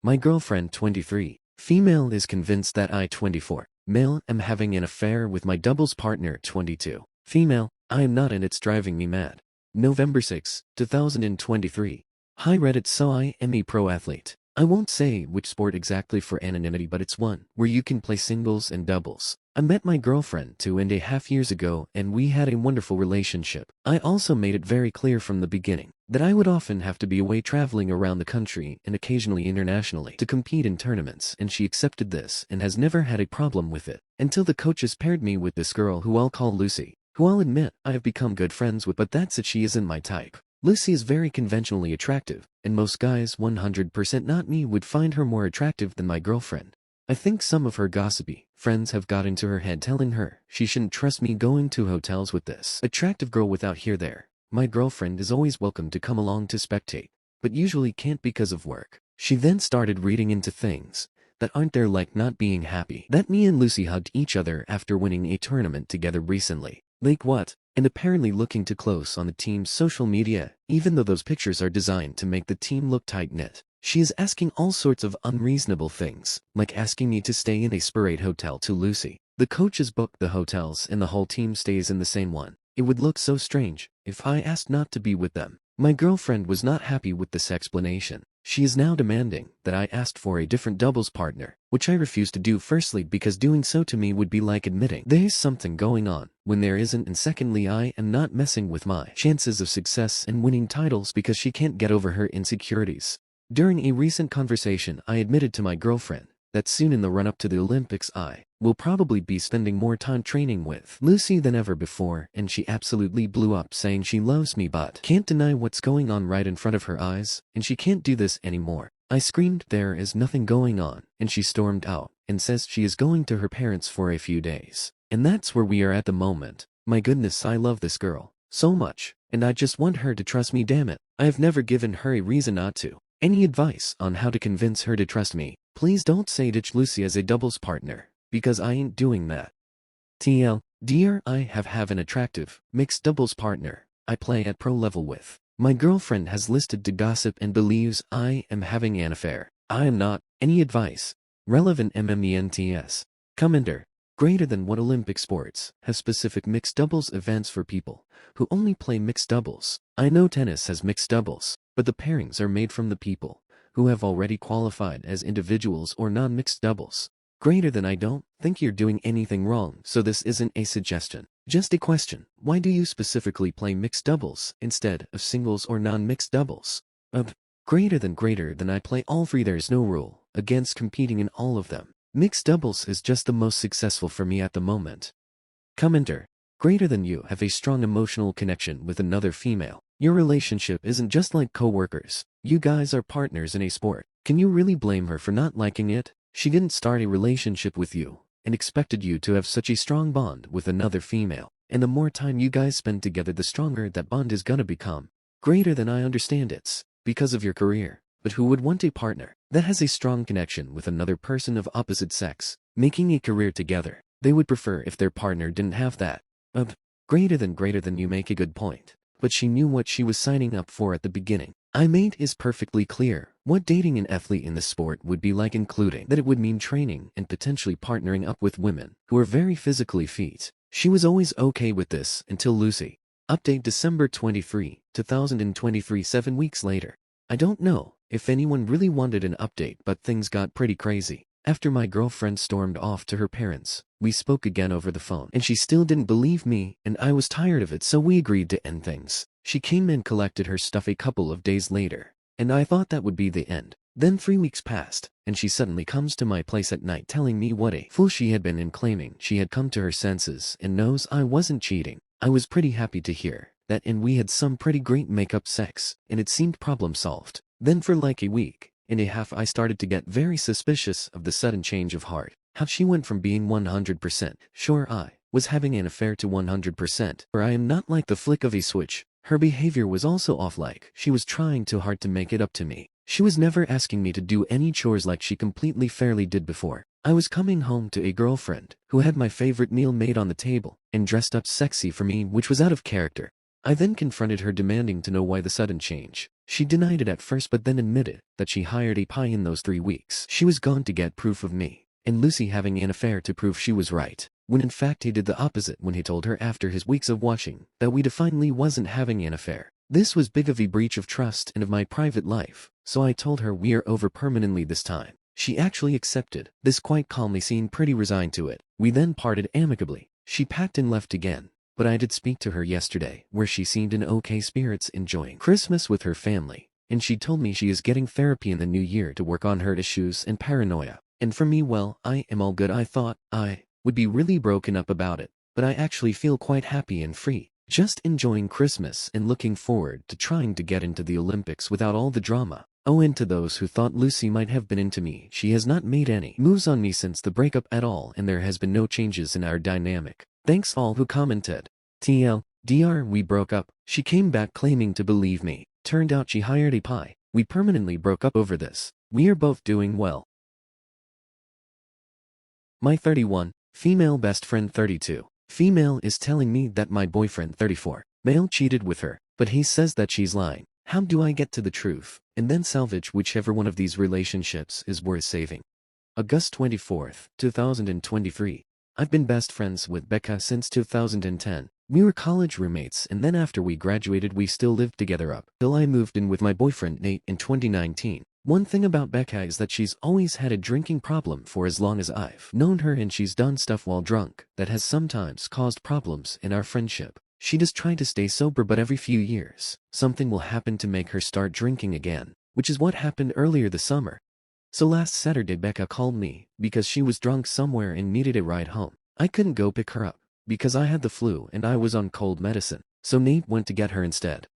My girlfriend 23. Female is convinced that I 24. Male am having an affair with my doubles partner 22. Female, I am not and it's driving me mad. November 6, 2023. Hi Reddit, so I am a pro athlete. I won't say which sport exactly for anonymity, but it's one where you can play singles and doubles. I met my girlfriend 2.5 years ago and we had a wonderful relationship. I also made it very clear from the beginning that I would often have to be away traveling around the country and occasionally internationally to compete in tournaments, and she accepted this and has never had a problem with it until the coaches paired me with this girl who I'll call Lucy, who I'll admit I have become good friends with, but that's it, she isn't my type. Lucy is very conventionally attractive, and most guys 100% not me would find her more attractive than my girlfriend. I think some of her gossipy friends have got into her head telling her she shouldn't trust me going to hotels with this attractive girl without here there. My girlfriend is always welcome to come along to spectate, but usually can't because of work. She then started reading into things that aren't there, like not being happy that me and Lucy hugged each other after winning a tournament together recently. Like what? And apparently looking too close on the team's social media, even though those pictures are designed to make the team look tight-knit. She is asking all sorts of unreasonable things, like asking me to stay in a Spirit hotel to Lucy. The coaches book the hotels and the whole team stays in the same one. It would look so strange if I asked not to be with them. My girlfriend was not happy with this explanation. She is now demanding that I asked for a different doubles partner, which I refuse to do, firstly because doing so to me would be like admitting there's something going on when there isn't, and secondly I am not messing with my chances of success and winning titles because she can't get over her insecurities. During a recent conversation, I admitted to my girlfriend that soon in the run-up to the Olympics I will probably be spending more time training with Lucy than ever before, and she absolutely blew up saying she loves me but can't deny what's going on right in front of her eyes, and she can't do this anymore. I screamed there is nothing going on, and she stormed out and says she is going to her parents for a few days. And that's where we are at the moment. My goodness, I love this girl so much, and I just want her to trust me, damn it. I have never given her a reason not to. Any advice on how to convince her to trust me? Please don't say ditch Lucy as a doubles partner, because I ain't doing that. TL, dear, I have an attractive, mixed doubles partner I play at pro level with. My girlfriend has listed to gossip and believes I am having an affair. I am not. Any advice? Relevant MMENTS. Commenter. Greater than what Olympic sports have specific mixed doubles events for people who only play mixed doubles. I know tennis has mixed doubles, but the pairings are made from the people who have already qualified as individuals or non-mixed doubles. Greater than I don't think you're doing anything wrong, so this isn't a suggestion, just a question. Why do you specifically play mixed doubles instead of singles or non-mixed doubles? Greater than I play all three. There's no rule against competing in all of them. Mixed doubles is just the most successful for me at the moment. Commenter. Greater than you have a strong emotional connection with another female. Your relationship isn't just like co-workers. You guys are partners in a sport. Can you really blame her for not liking it? She didn't start a relationship with you and expected you to have such a strong bond with another female. And the more time you guys spend together, the stronger that bond is gonna become. Greater than I understand it's because of your career. But who would want a partner that has a strong connection with another person of opposite sex, making a career together? They would prefer if their partner didn't have that. Greater than you make a good point. But she knew what she was signing up for at the beginning. I made is perfectly clear what dating an athlete in the sport would be like, including that it would mean training and potentially partnering up with women who are very physically fit. She was always okay with this until Lucy. Update December 23, 2023, 7 weeks later. I don't know if anyone really wanted an update, but things got pretty crazy. After my girlfriend stormed off to her parents, we spoke again over the phone, and she still didn't believe me, and I was tired of it, so we agreed to end things. She came and collected her stuff a couple of days later, and I thought that would be the end. Then 3 weeks passed, and she suddenly comes to my place at night telling me what a fool she had been in, claiming she had come to her senses and knows I wasn't cheating. I was pretty happy to hear that, and we had some pretty great make-up sex, and it seemed problem solved. Then for like a week and a half I started to get very suspicious of the sudden change of heart. How she went from being 100% sure I was having an affair to 100% or I am not, like the flick of a switch. Her behavior was also off, like she was trying too hard to make it up to me. She was never asking me to do any chores like she completely fairly did before. I was coming home to a girlfriend who had my favorite meal made on the table and dressed up sexy for me, which was out of character. I then confronted her, demanding to know why the sudden change. She denied it at first but then admitted that she hired a pie in those 3 weeks. She was gone to get proof of me and Lucy having an affair to prove she was right, when in fact he did the opposite when he told her after his weeks of watching that we definitely wasn't having an affair. This was big of a breach of trust and of my private life, so I told her we are over permanently this time. She actually accepted this quite calmly, seemed pretty resigned to it. We then parted amicably. She packed and left again, but I did speak to her yesterday where she seemed in okay spirits enjoying Christmas with her family, and she told me she is getting therapy in the new year to work on her issues and paranoia. And for me, well, I am all good. I thought I would be really broken up about it, but I actually feel quite happy and free, just enjoying Christmas and looking forward to trying to get into the Olympics without all the drama. Oh, and to those who thought Lucy might have been into me, she has not made any moves on me since the breakup at all, and there has been no changes in our dynamic. Thanks all who commented. TLDR, we broke up. She came back claiming to believe me. Turned out she hired a pie. We permanently broke up over this. We are both doing well. My 31, female best friend 32. Female is telling me that my boyfriend 34, male cheated with her, but he says that she's lying. How do I get to the truth, and then salvage whichever one of these relationships is worth saving? August 24th, 2023. I've been best friends with Becca since 2010. We were college roommates, and then after we graduated we still lived together up till I moved in with my boyfriend Nate in 2019. One thing about Becca is that she's always had a drinking problem for as long as I've known her, and she's done stuff while drunk that has sometimes caused problems in our friendship. She does try to stay sober, but every few years, something will happen to make her start drinking again, which is what happened earlier this summer. So last Saturday Becca called me because she was drunk somewhere and needed a ride home. I couldn't go pick her up because I had the flu and I was on cold medicine, so Nate went to get her instead.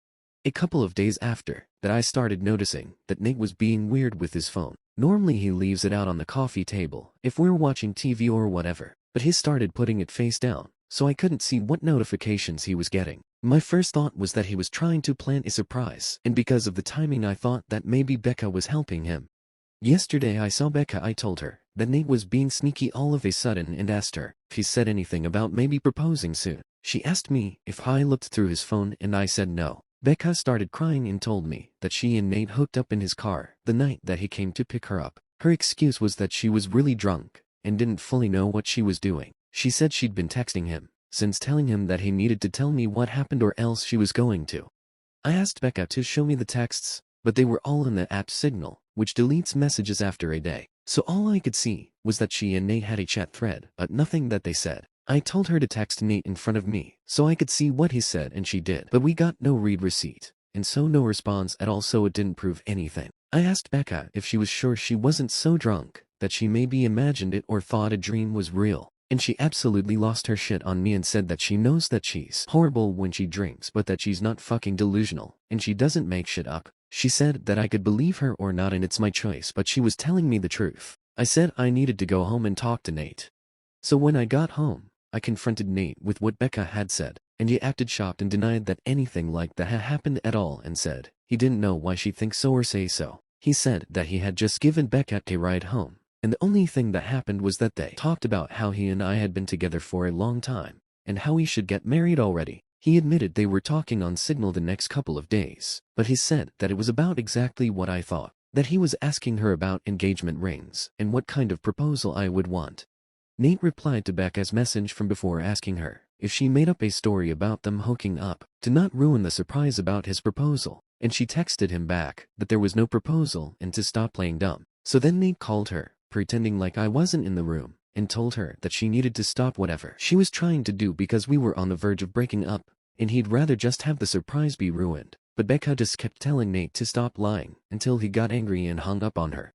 A couple of days after that I started noticing that Nate was being weird with his phone. Normally he leaves it out on the coffee table if we're watching TV or whatever, but he started putting it face down, so I couldn't see what notifications he was getting. My first thought was that he was trying to plant a surprise, and because of the timing I thought that maybe Becca was helping him. Yesterday I saw Becca. I told her that Nate was being sneaky all of a sudden and asked her if he said anything about maybe proposing soon. She asked me if I looked through his phone and I said no. Becca started crying and told me that she and Nate hooked up in his car the night that he came to pick her up. Her excuse was that she was really drunk and didn't fully know what she was doing. She said she'd been texting him since, telling him that he needed to tell me what happened or else she was going to. I asked Becca to show me the texts, but they were all in the app Signal, which deletes messages after a day. So all I could see was that she and Nate had a chat thread, but nothing that they said. I told her to text Nate in front of me so I could see what he said, and she did, but we got no read receipt, and so no response at all, so it didn't prove anything. I asked Becca if she was sure she wasn't so drunk that she maybe imagined it or thought a dream was real, and she absolutely lost her shit on me and said that she knows that she's horrible when she drinks, but that she's not fucking delusional, and she doesn't make shit up. She said that I could believe her or not and it's my choice, but she was telling me the truth. I said I needed to go home and talk to Nate. So when I got home, I confronted Nate with what Becca had said, and he acted shocked and denied that anything like that had happened at all, and said he didn't know why she thinks so or say so. He said that he had just given Becca a ride home, and the only thing that happened was that they talked about how he and I had been together for a long time, and how we should get married already. He admitted they were talking on Signal the next couple of days, but he said that it was about exactly what I thought, that he was asking her about engagement rings and what kind of proposal I would want. Nate replied to Becca's message from before asking her if she made up a story about them hooking up to not ruin the surprise about his proposal, and she texted him back that there was no proposal and to stop playing dumb. So then Nate called her, pretending like I wasn't in the room, and told her that she needed to stop whatever she was trying to do because we were on the verge of breaking up, and he'd rather just have the surprise be ruined. But Becca just kept telling Nate to stop lying until he got angry and hung up on her.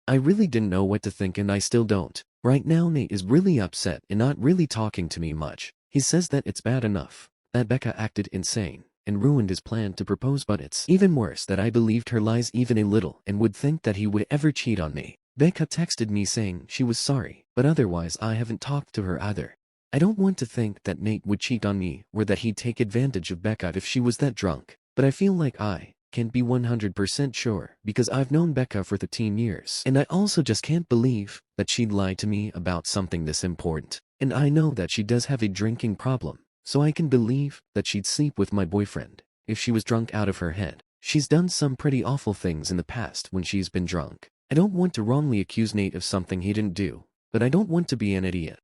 I really didn't know what to think, and I still don't. Right now Nate is really upset and not really talking to me much. He says that it's bad enough that Becca acted insane and ruined his plan to propose, but it's even worse that I believed her lies even a little and would think that he would ever cheat on me. Becca texted me saying she was sorry, but otherwise I haven't talked to her either. I don't want to think that Nate would cheat on me or that he'd take advantage of Becca if she was that drunk, but I feel like I can't be 100% sure because I've known Becca for 13 years, and I also just can't believe that she'd lie to me about something this important. And I know that she does have a drinking problem, so I can believe that she'd sleep with my boyfriend if she was drunk out of her head. She's done some pretty awful things in the past when she's been drunk. I don't want to wrongly accuse Nate of something he didn't do, but I don't want to be an idiot.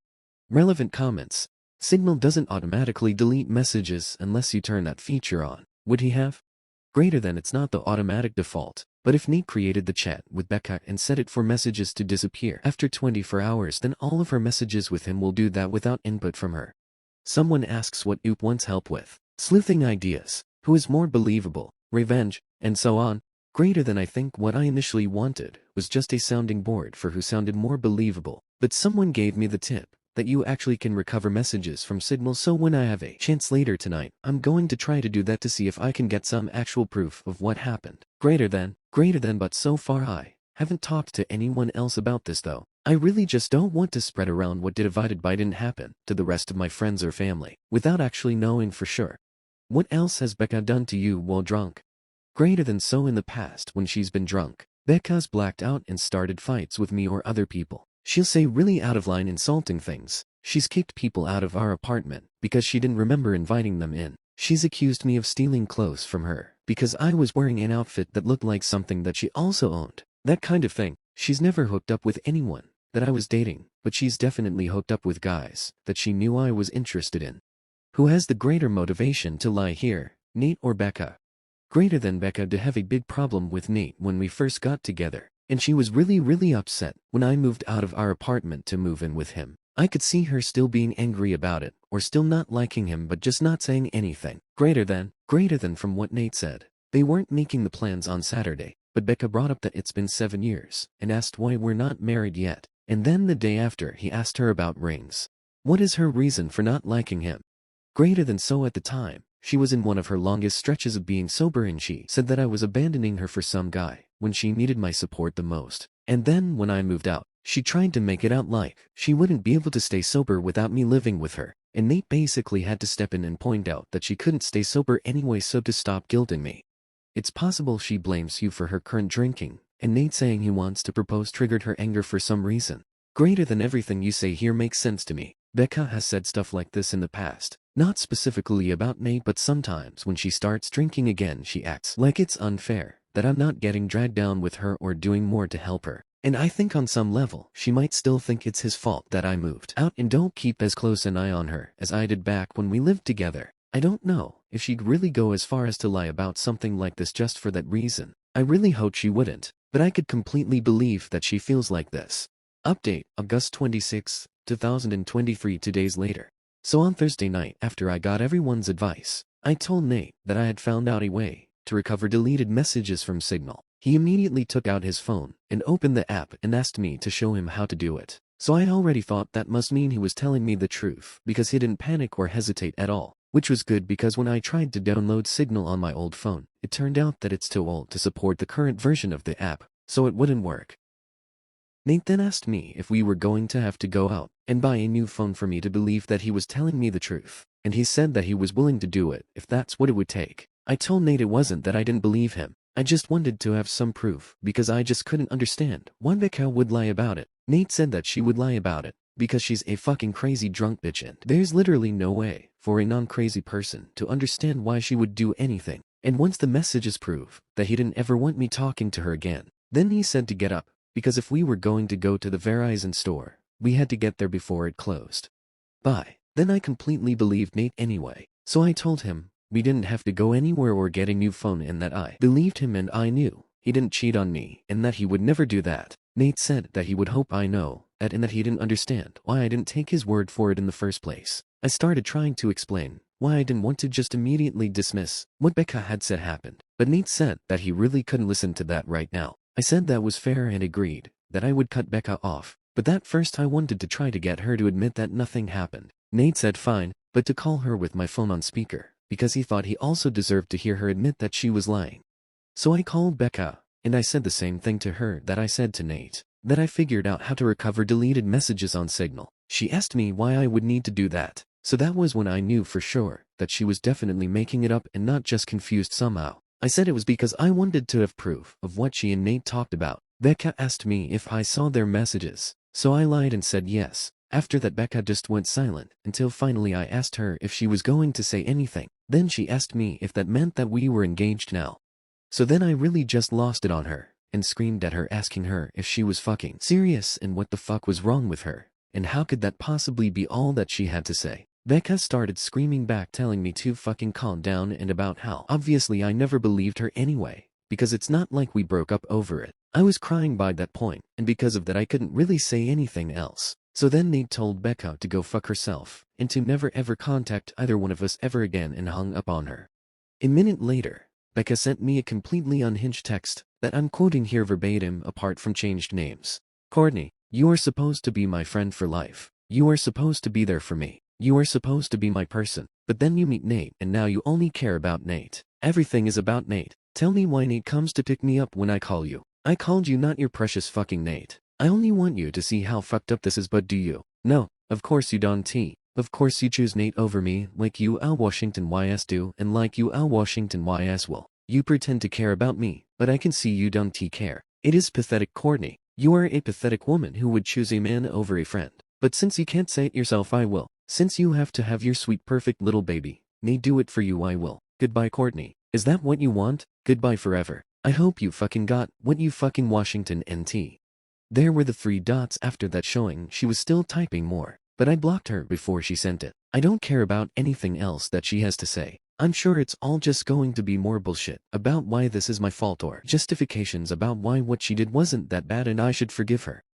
Relevant comments. Signal doesn't automatically delete messages unless you turn that feature on. Would he have? Greater than it's not the automatic default, but if Nate created the chat with Becca and set it for messages to disappear after 24 hours, then all of her messages with him will do that without input from her. Someone asks what Oop wants help with. Sleuthing ideas. Who is more believable? Revenge, and so on. Greater than I think what I initially wanted was just a sounding board for who sounded more believable, but someone gave me the tip that you actually can recover messages from Signal, so when I have a chance later tonight, I'm going to try to do that to see if I can get some actual proof of what happened. Greater than, but so far I haven't talked to anyone else about this though. I really just don't want to spread around what divided by didn't happen to the rest of my friends or family, without actually knowing for sure. What else has Becca done to you while drunk? Greater than so in the past when she's been drunk, Becca's blacked out and started fights with me or other people. She'll say really out of line insulting things. She's kicked people out of our apartment because she didn't remember inviting them in. She's accused me of stealing clothes from her because I was wearing an outfit that looked like something that she also owned. That kind of thing. She's never hooked up with anyone that I was dating, but she's definitely hooked up with guys that she knew I was interested in. Who has the greater motivation to lie here, Nate or Becca? Greater than Becca to have a big problem with Nate when we first got together, and she was really upset when I moved out of our apartment to move in with him. I could see her still being angry about it, or still not liking him but just not saying anything. Greater than from what Nate said. They weren't making the plans on Saturday, but Becca brought up that it's been 7 years, and asked why we're not married yet, and then the day after he asked her about rings. What is her reason for not liking him? Greater than so at the time, she was in one of her longest stretches of being sober and she said that I was abandoning her for some guy when she needed my support the most. And then when I moved out, she tried to make it out like she wouldn't be able to stay sober without me living with her, and Nate basically had to step in and point out that she couldn't stay sober anyway, so to stop guilting me. It's possible she blames you for her current drinking, and Nate saying he wants to propose triggered her anger for some reason. Greater than everything you say here makes sense to me. Becca has said stuff like this in the past. Not specifically about Nate, but sometimes when she starts drinking again she acts like it's unfair that I'm not getting dragged down with her or doing more to help her. And I think on some level she might still think it's his fault that I moved out and don't keep as close an eye on her as I did back when we lived together. I don't know if she'd really go as far as to lie about something like this just for that reason. I really hope she wouldn't, but I could completely believe that she feels like this. Update, August 26, 2023, 2 days later. So on Thursday night, after I got everyone's advice, I told Nate that I had found out a way to recover deleted messages from Signal. He immediately took out his phone and opened the app and asked me to show him how to do it. So I already thought that must mean he was telling me the truth because he didn't panic or hesitate at all, which was good because when I tried to download Signal on my old phone, it turned out that it's too old to support the current version of the app, so it wouldn't work. Nate then asked me if we were going to have to go out and buy a new phone for me to believe that he was telling me the truth, and he said that he was willing to do it if that's what it would take. I told Nate it wasn't that I didn't believe him, I just wanted to have some proof because I just couldn't understand why Becca would lie about it. Nate said that she would lie about it because she's a fucking crazy drunk bitch and there's literally no way for a non-crazy person to understand why she would do anything. And once the messages prove that he didn't ever want me talking to her again, then he said to get up, because if we were going to go to the Verizon store, we had to get there before it closed. Bye. Then I completely believed Nate anyway, so I told him we didn't have to go anywhere or get a new phone and that I believed him and I knew he didn't cheat on me and that he would never do that. Nate said that he would hope I know that and that he didn't understand why I didn't take his word for it in the first place. I started trying to explain why I didn't want to just immediately dismiss what Becca had said happened, but Nate said that he really couldn't listen to that right now. I said that was fair and agreed that I would cut Becca off, but that first I wanted to try to get her to admit that nothing happened. Nate said fine, but to call her with my phone on speaker, because he thought he also deserved to hear her admit that she was lying. So I called Becca, and I said the same thing to her that I said to Nate, that I figured out how to recover deleted messages on Signal. She asked me why I would need to do that, so that was when I knew for sure that she was definitely making it up and not just confused somehow. I said it was because I wanted to have proof of what she and Nate talked about. Becca asked me if I saw their messages, so I lied and said yes. After that Becca just went silent until finally I asked her if she was going to say anything. Then she asked me if that meant that we were engaged now. So then I really just lost it on her and screamed at her, asking her if she was fucking serious and what the fuck was wrong with her, and how could that possibly be all that she had to say. Becca started screaming back, telling me to fucking calm down and about how obviously I never believed her anyway, because it's not like we broke up over it. I was crying by that point, and because of that I couldn't really say anything else. So then Nate told Becca to go fuck herself, and to never ever contact either one of us ever again, and hung up on her. A minute later, Becca sent me a completely unhinged text that I'm quoting here verbatim apart from changed names. Courtney, you are supposed to be my friend for life. You are supposed to be there for me. You are supposed to be my person. But then you meet Nate and now you only care about Nate. Everything is about Nate. Tell me why Nate comes to pick me up when I call you. I called you, not your precious fucking Nate. I only want you to see how fucked up this is, but do you? No, of course you don't. Of course you choose Nate over me, like you Al Washington YS do, and like you Al Washington YS will. You pretend to care about me, but I can see you don't care. It is pathetic, Courtney. You are a pathetic woman who would choose a man over a friend. But since you can't say it yourself, I will. Since you have to have your sweet perfect little baby, Nate do it for you, I will. Goodbye, Courtney. Is that what you want? Goodbye forever. I hope you fucking got what you fucking Washington NT. There were the 3 dots after that showing she was still typing more, but I blocked her before she sent it. I don't care about anything else that she has to say. I'm sure it's all just going to be more bullshit about why this is my fault, or justifications about why what she did wasn't that bad and I should forgive her.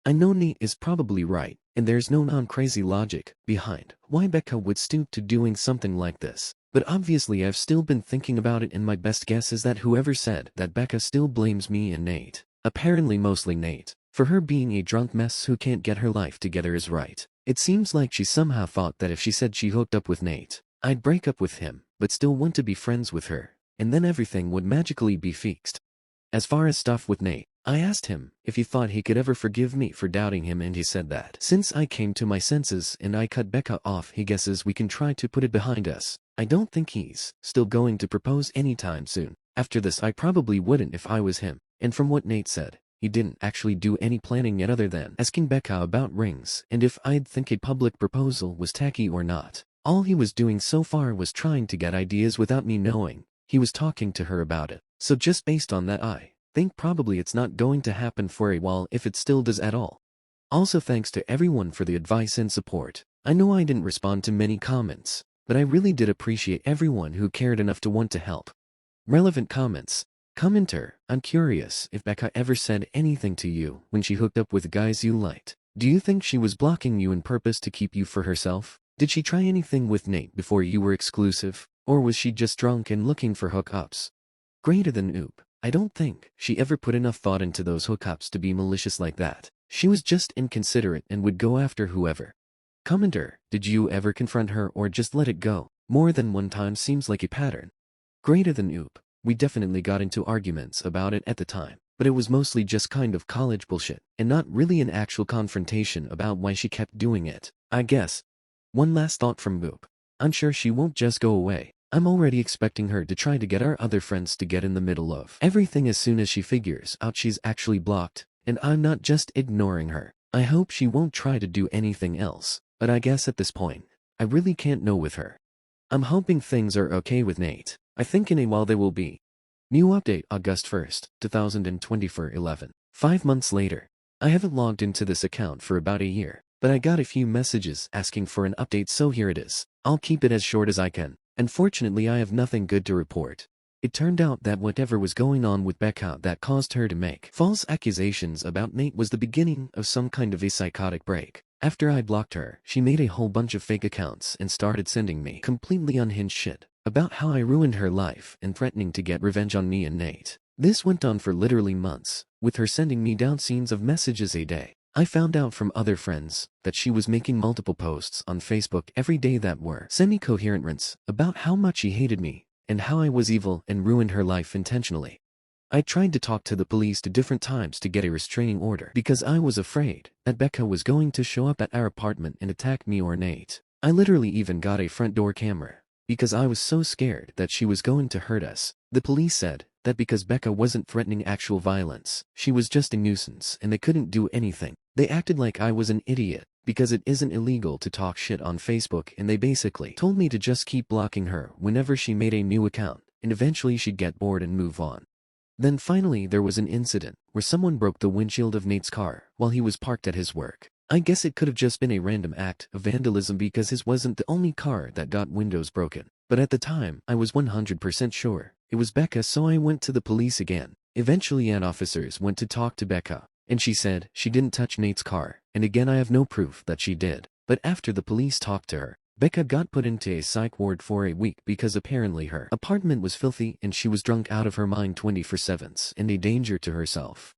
I know Nate is probably right, and there's no non-crazy logic behind why Becca would stoop to doing something like this. But obviously I've still been thinking about it, and my best guess is that whoever said that Becca still blames me and Nate, apparently mostly Nate, for her being a drunk mess who can't get her life together is right. It seems like she somehow thought that if she said she hooked up with Nate, I'd break up with him, but still want to be friends with her, and then everything would magically be fixed. As far as stuff with Nate, I asked him if he thought he could ever forgive me for doubting him, and he said that since I came to my senses and I cut Becca off, he guesses we can try to put it behind us. I don't think he's still going to propose anytime soon. After this I probably wouldn't if I was him, and from what Nate said, he didn't actually do any planning yet other than asking Becca about rings and if I'd think a public proposal was tacky or not. All he was doing so far was trying to get ideas without me knowing he was talking to her about it. So just based on that, I think probably it's not going to happen for a while, if it still does at all. Also, thanks to everyone for the advice and support. I know I didn't respond to many comments, but I really did appreciate everyone who cared enough to want to help. Relevant comments. Commenter, I'm curious if Becca ever said anything to you when she hooked up with guys you liked. Do you think she was blocking you on purpose to keep you for herself? Did she try anything with Nate before you were exclusive? Or was she just drunk and looking for hookups? Greater than oop. I don't think she ever put enough thought into those hookups to be malicious like that. She was just inconsiderate and would go after whoever. Commenter, did you ever confront her or just let it go? More than one time seems like a pattern. Greater than oop. We definitely got into arguments about it at the time, but it was mostly just kind of college bullshit, and not really an actual confrontation about why she kept doing it, I guess. One last thought from Boop. I'm sure she won't just go away. I'm already expecting her to try to get our other friends to get in the middle of everything as soon as she figures out she's actually blocked, and I'm not just ignoring her. I hope she won't try to do anything else, but I guess at this point, I really can't know with her. I'm hoping things are okay with Nate. I think in a while they will be. New update August 1st, 2024 11. 5 months later. I haven't logged into this account for about a year, but I got a few messages asking for an update, so here it is. I'll keep it as short as I can. Unfortunately, I have nothing good to report. It turned out that whatever was going on with Becca that caused her to make false accusations about Nate was the beginning of some kind of a psychotic break. After I blocked her, she made a whole bunch of fake accounts and started sending me completely unhinged shit about how I ruined her life and threatening to get revenge on me and Nate. This went on for literally months, with her sending me down scenes of messages a day. I found out from other friends that she was making multiple posts on Facebook every day that were semi-coherent rants about how much she hated me and how I was evil and ruined her life intentionally. I tried to talk to the police to different times to get a restraining order because I was afraid that Becca was going to show up at our apartment and attack me or Nate. I literally even got a front door camera because I was so scared that she was going to hurt us. The police said that because Becca wasn't threatening actual violence, she was just a nuisance and they couldn't do anything. They acted like I was an idiot because it isn't illegal to talk shit on Facebook, and they basically told me to just keep blocking her whenever she made a new account, and eventually she'd get bored and move on. Then finally there was an incident where someone broke the windshield of Nate's car while he was parked at his work. I guess it could have just been a random act of vandalism because his wasn't the only car that got windows broken. But at the time, I was 100% sure it was Becca, so I went to the police again. Eventually officers went to talk to Becca, and she said she didn't touch Nate's car, and again I have no proof that she did. But after the police talked to her, Becca got put into a psych ward for a week because apparently her apartment was filthy and she was drunk out of her mind 24/7 and a danger to herself.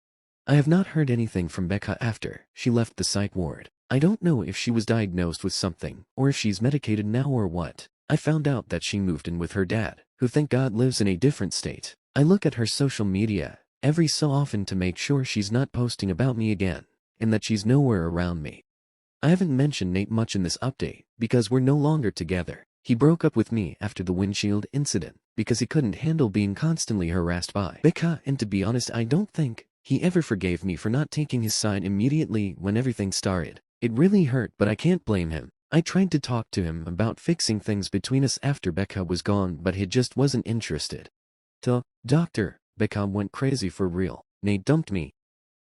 I have not heard anything from Becca after she left the psych ward. I don't know if she was diagnosed with something or if she's medicated now or what. I found out that she moved in with her dad, who thank God lives in a different state. I look at her social media every so often to make sure she's not posting about me again, and that she's nowhere around me. I haven't mentioned Nate much in this update because we're no longer together. He broke up with me after the windshield incident because he couldn't handle being constantly harassed by Becca, and to be honest, I don't think he ever forgave me for not taking his side immediately when everything started. It really hurt, but I can't blame him. I tried to talk to him about fixing things between us after Becca was gone, but he just wasn't interested. Doctor, Becca went crazy for real. Nate dumped me,